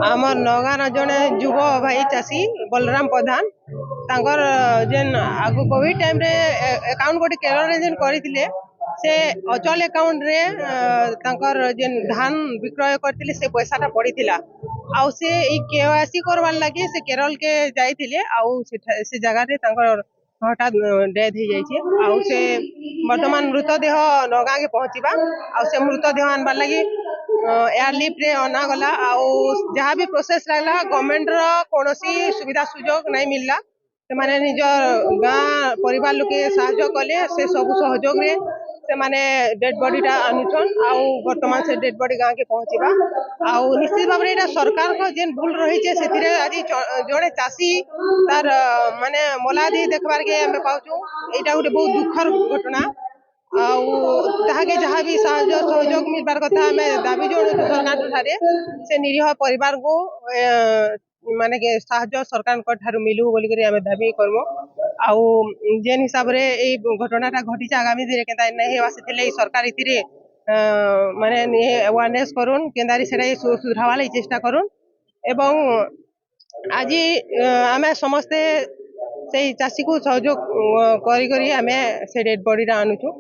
आमर नगार जड़े युव भाई चाषी बलराम प्रधान तांकर जेन आगु कोविड टाइम रे अकाउंट गोटे केरल रे जेन करथिले से अचल अकाउंट रे तांकर जेन धान विक्रय करथिले से पैसाटा पड़ीथिला आउ से ई केवाईसी करवार लागि से केरल के जाइथिले आउ से जगह रे तांकर हठात डेथ हो जाइए आउ से वर्तमान मृतदेह नगा के पहुंचीबा आउ से मृतदेह आनबार लगी एयरलिफ्ट रे अना गला आउ जहाँ भी प्रोसेस रहला गवर्नमेंट रो कोनोसी सुविधा सुजोग नहीं मिलला से माने निज गाँ परिवार लोके साहाय्य कले से सब सहयोग रे से माने डेड बॉडीटा अनुछन आउ वर्तमान से डेड बॉडी गाँ के पहुंचीबा आउ निश्चित भाव रे सरकार को जेन भूल रही छे सेथिरे आज जड़े चाषी तार माने मोलादी देखबार के हमें पाउछु एटा गोटे बहुत दुखर घटना ताके जहाँ भी साहाय्य सहयोग मिलबार कथा हमें दाबी जोड़ू सरकार ठारे से निरीह परिवार को माने के साहाय्य सरकार ठारू मिलू बोली करी हमें दाबी करमु आउ जेन हिसाब रे ए घटनाटा घटी आगामी दिन केता नहीं हेवा सेथिले सरकार इतिरे माने अवेयरनेस करूँ केंदारी सेटा सुधारवा लागि चेष्टा करूँ एवं आज आमे समस्ते से चाषी को सहयोग करी करी आमे से डेड बॉडी रा आनुछु।